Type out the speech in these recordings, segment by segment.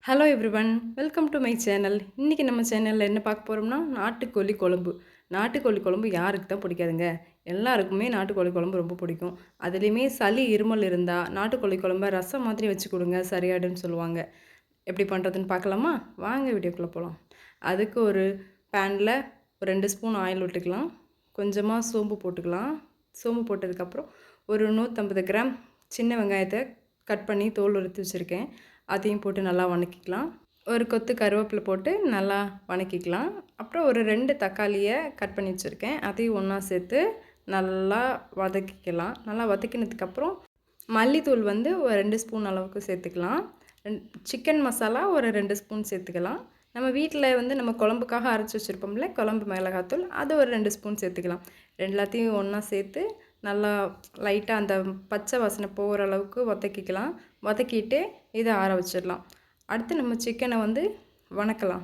Hello everyone, welcome to my channel. இன்றைக்கி நம்ம சேனலில் என்ன பார்க்க போகிறோம்னா நாட்டுக்கோழி குழம்பு. நாட்டுக்கோழி குழம்பு யாருக்கு தான் பிடிக்காதுங்க? எல்லாருக்குமே நாட்டுக்கோழி குழம்பு ரொம்ப பிடிக்கும். அதுலேயுமே சளி இருமல் இருந்தால் நாட்டுக்கோழி குழம்ப ரசம் மாதிரி வச்சு கொடுங்க, சரியாயிடுன்னு சொல்லுவாங்க. எப்படி பண்ணுறதுன்னு பார்க்கலாமா? வாங்க வீடியோக்குள்ளே போகலாம். அதுக்கு ஒரு பேனில் ஒரு 2 ஸ்பூன் ஆயில் விட்டுக்கலாம். கொஞ்சமாக சோம்பு போட்டுக்கலாம். சோம்பு போட்டதுக்கப்புறம் ஒரு 150 கிராம் சின்ன வெங்காயத்தை கட் பண்ணி தோல் உரித்து வச்சுருக்கேன். அதையும் போட்டு நல்லா வதக்கிக்கலாம். ஒரு கொத்து கருவேப்பிலை போட்டு நல்லா வதக்கிக்கலாம். அப்புறம் ஒரு 2 தக்காளியை கட் பண்ணி வச்சுருக்கேன். அதையும் ஒன்றா சேர்த்து நல்லா வதக்கிக்கலாம். நல்லா வதக்கினதுக்கப்புறம் மல்லித்தூள் வந்து ஒரு 2 ஸ்பூன் அளவுக்கு சேர்த்துக்கலாம். சிக்கன் மசாலா ஒரு 2 ஸ்பூன் சேர்த்துக்கலாம். நம்ம வீட்டில் வந்து நம்ம குழம்புக்காக அரைச்சி வச்சுருப்போம்ல குழம்பு மிளகாத்தூள், அது ஒரு 2 ஸ்பூன் சேர்த்துக்கலாம். எல்லாத்தையும் ஒன்றா சேர்த்து நல்லா லைட்டாக அந்த பச்சை வாசனை போகிற அளவுக்கு வதக்கிக்கலாம். வதக்கிட்டு இதை ஆற வச்சிடலாம். அடுத்து நம்ம சிக்கனை வந்து வணக்கலாம்.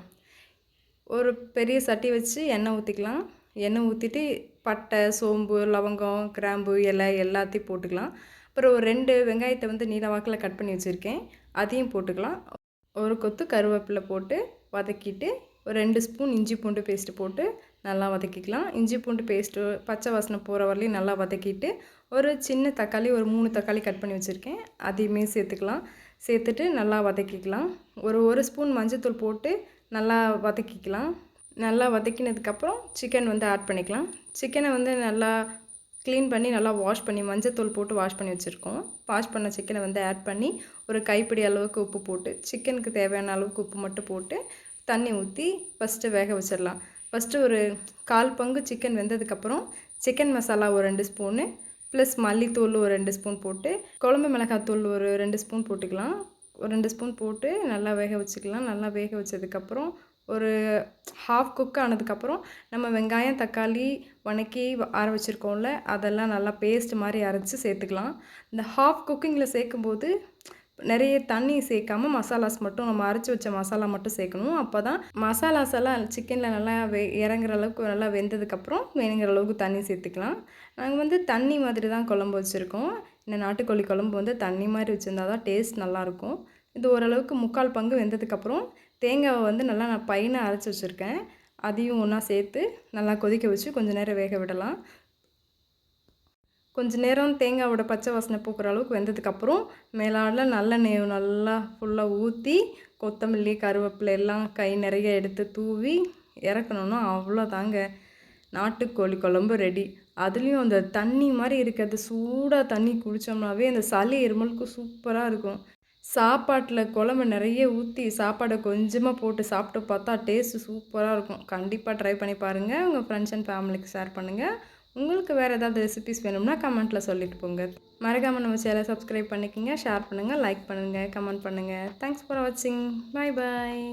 ஒரு பெரிய சட்டி வச்சு எண்ணெய் ஊற்றிக்கலாம். எண்ணெய் ஊற்றிட்டு பட்டை, சோம்பு, லவங்கம், கிராம்பு, இலை எல்லாத்தையும் போட்டுக்கலாம். அப்புறம் ஒரு 2 வெங்காயத்தை வந்து நீல வாக்கில் கட் பண்ணி வச்சுருக்கேன், அதையும் போட்டுக்கலாம். ஒரு கொத்து கருவேப்பிலை போட்டு வதக்கிட்டு ஒரு 2 ஸ்பூன் இஞ்சி பூண்டு பேஸ்ட்டு போட்டு நல்லா வதக்கிக்கலாம். இஞ்சி பூண்டு பேஸ்ட்டு பச்சை வாசனை போகிற வரலையும் நல்லா வதக்கிட்டு ஒரு சின்ன தக்காளி ஒரு 3 தக்காளி கட் பண்ணி வச்சுருக்கேன், அதையுமே சேர்த்துக்கலாம். சேர்த்துட்டு நல்லா வதக்கிக்கலாம். ஒரு ஸ்பூன் மஞ்சள்தூள் போட்டு நல்லா வதக்கிக்கலாம். நல்லா வதக்கினதுக்கப்புறம் சிக்கன் வந்து ஆட் பண்ணிக்கலாம். சிக்கனை வந்து நல்லா க்ளீன் பண்ணி நல்லா வாஷ் பண்ணி மஞ்சள்தூள் போட்டு வாஷ் பண்ணி வச்சுருக்கோம். வாஷ் பண்ண சிக்கனை வந்து ஆட் பண்ணி ஒரு கைப்பிடி அளவுக்கு உப்பு போட்டு சிக்கனுக்கு தேவையான அளவுக்கு உப்பு மட்டும் போட்டு தண்ணி ஊற்றி ஃபஸ்ட்டு வேக வச்சிடலாம். ஃபஸ்ட்டு ஒரு 1/4 பங்கு சிக்கன் வெந்ததுக்கப்புறம் சிக்கன் மசாலா ஒரு 2 ஸ்பூனு ப்ளஸ் மல்லித்தூள் ஒரு 2 ஸ்பூன் போட்டு குழம்பு மிளகாத்தூள் ஒரு 2 ஸ்பூன் போட்டுக்கலாம். ஒரு 2 ஸ்பூன் போட்டு நல்லா வேக வச்சுக்கலாம். நல்லா வேக வச்சதுக்கப்புறம் ஒரு ஹாஃப் குக் ஆனதுக்கப்புறம் நம்ம வெங்காயம், தக்காளி வதக்கி ஆற வச்சுருக்கோம்ல, அதெல்லாம் நல்லா பேஸ்ட் மாதிரி அரைச்சி சேர்த்துக்கலாம். இந்த ஹாஃப் குக்கிங்கில் சேர்க்கும்போது நிறைய தண்ணி சேர்க்காம மசாலாஸ் மட்டும் நம்ம அரைச்சி வச்ச மசாலா மட்டும் சேர்க்கணும். அப்போ தான் மசாலாஸ் எல்லாம் சிக்கனில் நல்லா இறங்குற அளவுக்கு நல்லா வெந்ததுக்கப்புறம் வேணுங்கிற அளவுக்கு தண்ணி சேர்த்துக்கலாம். நாங்கள் வந்து தண்ணி மாதிரி தான் குழம்பு வச்சுருக்கோம். இந்த நாட்டுக்கோழி குழம்பு வந்து தண்ணி மாதிரி வச்சுருந்தா தான் டேஸ்ட் நல்லாயிருக்கும். இது ஓரளவுக்கு 3/4 பங்கு வெந்ததுக்கப்புறம் தேங்காவை வந்து நல்லா நான் பையனை அரைச்சி வச்சுருக்கேன், அதையும் ஒன்றா சேர்த்து நல்லா கொதிக்க வச்சு கொஞ்சம் நேரம் வேக விடலாம். கொஞ்சம் நேரம் தேங்காயோட பச்சை வாசனை போக்குற அளவுக்கு வெந்ததுக்கப்புறம் மேலால் நல்லெண்ணெய் நல்லா ஃபுல்லாக ஊற்றி கொத்தமல்லி, கருவேப்பிலை எல்லாம் கை நிறைய எடுத்து தூவி இறக்கணுன்னா அவ்வளோதாங்க, நாட்டுக்கோழி குழம்பு ரெடி. அதுலேயும் அந்த தண்ணி மாதிரி இருக்கிறது சூடாக தண்ணி குடித்தோம்னாவே அந்த சளி இருமலுக்கு சூப்பராக இருக்கும். சாப்பாட்டில் குழம்பு நிறைய ஊற்றி சாப்பாடை கொஞ்சமாக போட்டு சாப்பிட்டு பார்த்தா டேஸ்ட்டு சூப்பராக இருக்கும். கண்டிப்பாக ட்ரை பண்ணி பாருங்கள். உங்கள் ஃப்ரெண்ட்ஸ் அண்ட் ஃபேமிலிக்கு ஷேர் பண்ணுங்கள். உங்களுக்கு வேறு ஏதாவது ரெசிபீஸ் வேணும்னா கமெண்ட்டில் சொல்லிட்டு போங்க. மறக்காமல் நம்ம சேனலை சப்ஸ்கிரைப் பண்ணிக்கோங்க, ஷேர் பண்ணுங்கள், லைக் பண்ணுங்கள், கமெண்ட் பண்ணுங்கள். தேங்க்ஸ் ஃபார் வாட்சிங். பாய் பாய்.